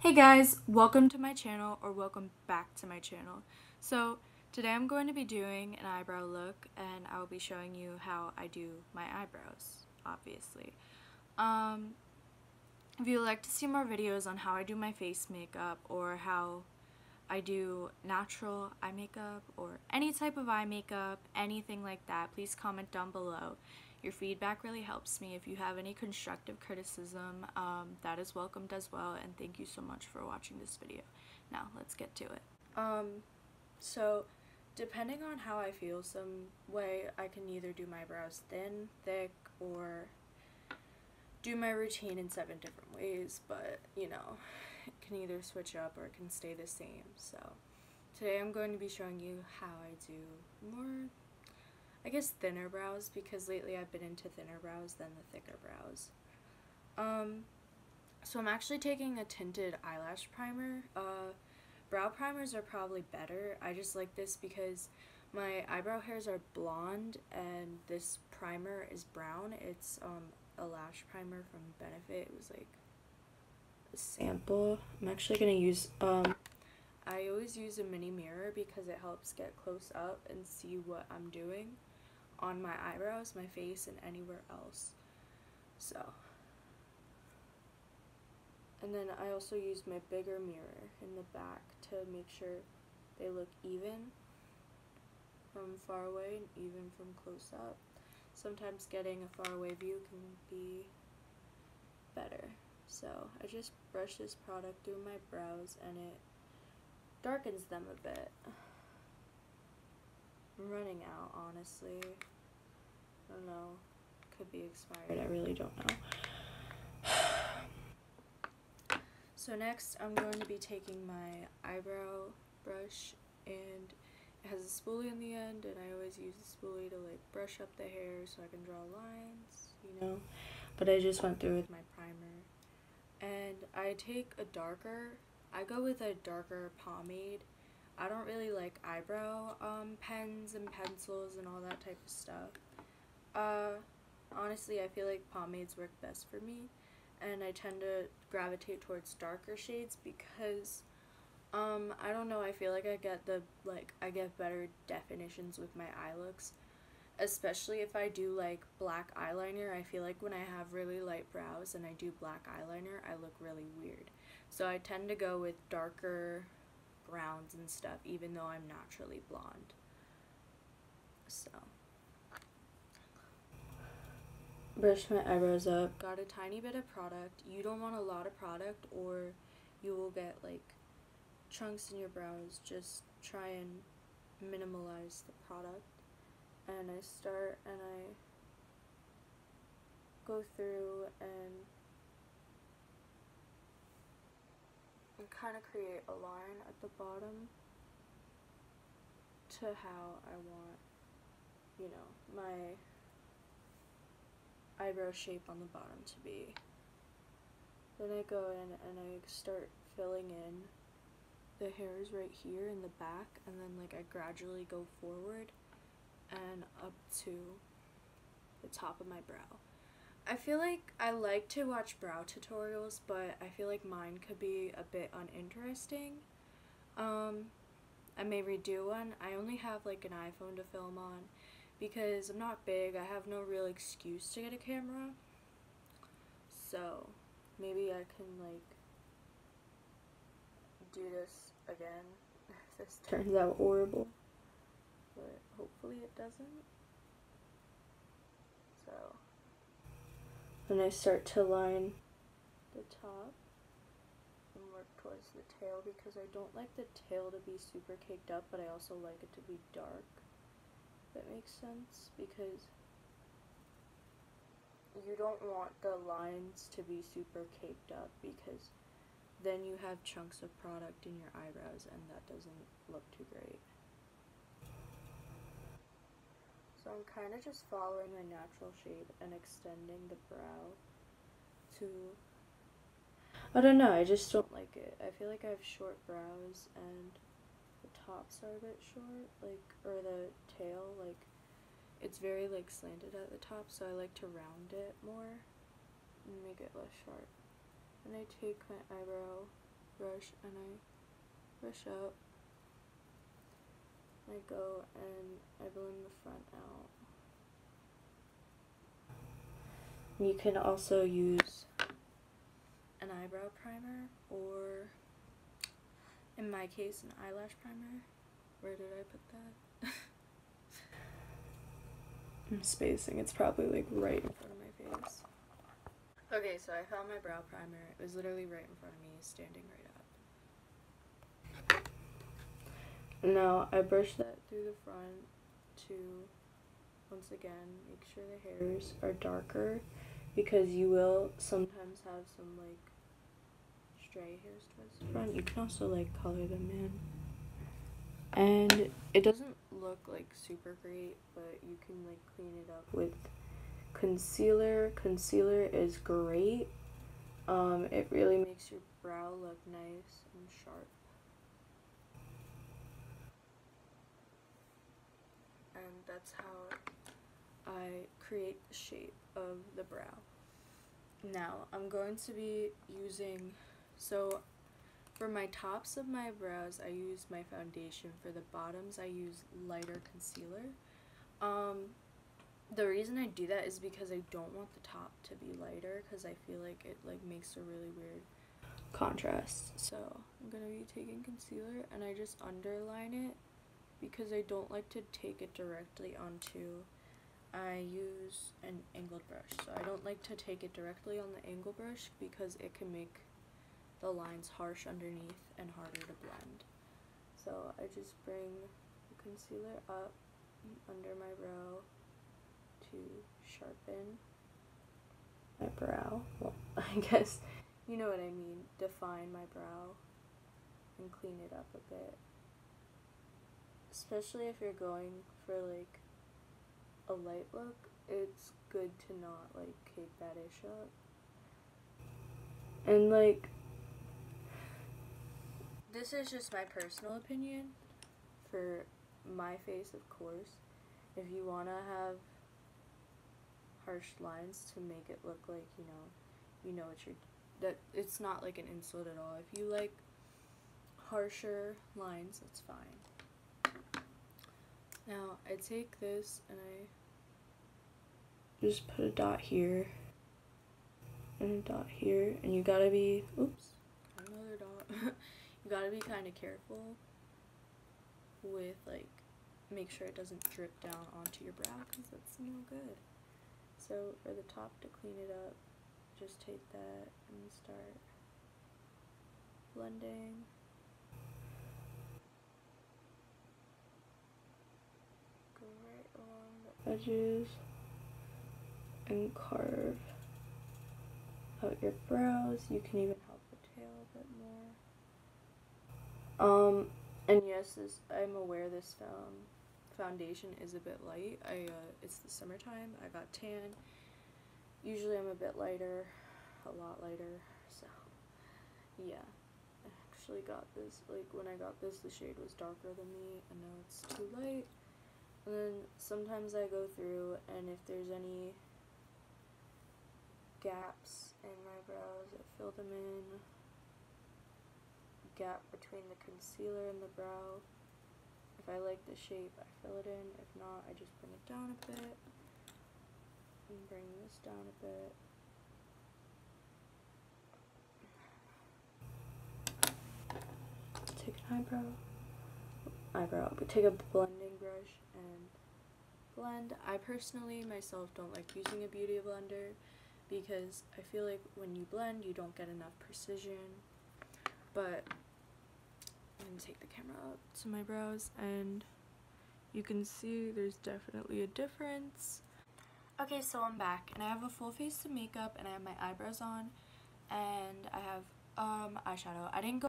Hey guys, welcome to my channel, or welcome back to my channel. So today I'm going to be doing an eyebrow look, and I will be showing you how I do my eyebrows, obviously. If you would like to see more videos on how I do my face makeup, or how I do natural eye makeup, or any type of eye makeup, anything like that, please comment down below. Your feedback really helps me. If you have any constructive criticism, that is welcomed as well, and thank you so much for watching this video. Now, let's get to it. So, depending on how I feel, some way I can either do my brows thin, thick, or do my routine in 7 different ways, but, you know, it can either switch up or it can stay the same. So, today I'm going to be showing you how I do more, I guess, thinner brows, because lately I've been into thinner brows than the thicker brows. So I'm actually taking a tinted eyelash primer. Brow primers are probably better. I just like this because my eyebrow hairs are blonde and this primer is brown. It's a lash primer from Benefit. It was like a sample. I'm actually gonna use I always use a mini mirror because it helps get close up and see what I'm doing on my eyebrows, my face, and anywhere else. So, and then I also use my bigger mirror in the back to make sure they look even from far away and even from close up. Sometimes getting a far away view can be better. So I just brush this product through my brows and it darkens them a bit. I'm running out, honestly. I don't know. Could be expired. I really don't know. So next, I'm going to be taking my eyebrow brush, and it has a spoolie in the end, and I always use the spoolie to like brush up the hair so I can draw lines, you know. But I just went through with my primer, and I go with a darker pomade. I don't really like eyebrow pens and pencils and all that type of stuff. Honestly, I feel like pomades work best for me, and I tend to gravitate towards darker shades because I don't know, I feel like I get better definitions with my eye looks, especially if I do like black eyeliner. I feel like when I have really light brows and I do black eyeliner, I look really weird. So I tend to go with darker browns and stuff, even though I'm naturally blonde. So, brush my eyebrows up, got a tiny bit of product. You don't want a lot of product or you will get like chunks in your brows. Just try and minimalize the product. And I start and I go through and kind of create a line at the bottom to how I want, you know, my eyebrow shape on the bottom to be. Then I go in and I start filling in the hairs right here in the back, and then like I gradually go forward and up to the top of my brow. I feel like I like to watch brow tutorials, but I feel like mine could be a bit uninteresting. I may redo one. I only have like an iPhone to film on because I'm not big. I have no real excuse to get a camera. So maybe I can like do this again if this turns out horrible. But hopefully it doesn't. So then I start to line the top and work towards the tail because I don't like the tail to be super caked up, but I also like it to be dark. If that makes sense, because you don't want the lines to be super caked up because then you have chunks of product in your eyebrows and that doesn't look too great. So I'm kind of just following my natural shape and extending the brow to, I don't know, I just don't like it. I feel like I have short brows and the tops are a bit short, like, or the tail, like, it's very like slanted at the top, so I like to round it more and make it less sharp. And I take my eyebrow brush and I brush out. I go and I blend the front out. You can also use an eyebrow primer, or in my case, an eyelash primer. Where did I put that? I'm spacing. It's probably like right in front of my face. Okay, so I found my brow primer. It was literally right in front of me, standing right up. Now I brush that through the front to, once again, make sure the hairs are darker, because you will sometimes have some like stray hairs towards the front. You can also like color them in. And it doesn't look like super great, but you can like clean it up with concealer. Concealer is great. It really makes your brow look nice and sharp. And that's how I create the shape of the brow. Now I'm going to be using, so for my tops of my brows I use my foundation. For the bottoms I use lighter concealer. The reason I do that is because I don't want the top to be lighter, because I feel like it like makes a really weird contrast. So I'm gonna be taking concealer and I just underline it, because I don't like to take it directly onto, I use an angled brush. So I don't like to take it directly on the angle brush because it can make the lines harsh underneath and harder to blend. So I just bring the concealer up under my brow to sharpen my brow. Well, I guess you know what I mean. Define my brow and clean it up a bit. Especially if you're going for like a light look, it's good to not like Kate Badish up. And like, this is just my personal opinion for my face, of course. If you want to have harsh lines to make it look like, you know what you're, that it's not like an insult at all. If you like harsher lines, that's fine. Now I take this and I just put a dot here and a dot here, and you gotta be, oops, another dot. You gotta be kind of careful with like, make sure it doesn't drip down onto your brow, because that's no good. So for the top, to clean it up, just take that and start blending. Go right along the edges and carve out your brows. You can even help the tail a bit more. And yes, I'm aware this foundation is a bit light. It's the summertime. I got tan. Usually I'm a bit lighter, a lot lighter. So yeah, I actually got this. Like when I got this, the shade was darker than me, and now it's too light. And then sometimes I go through, and if there's any gaps in my brows, I fill them in. Gap between the concealer and the brow. If I like the shape, I fill it in. If not, I just bring it down a bit. And bring this down a bit. Take an eyebrow, but take a blending brush and blend. I personally, myself, don't like using a beauty blender because I feel like when you blend, you don't get enough precision. But I'm going to take the camera up to my brows, and you can see there's definitely a difference. Okay, so I'm back, and I have a full face of makeup, and I have my eyebrows on, and I have eyeshadow. I didn't go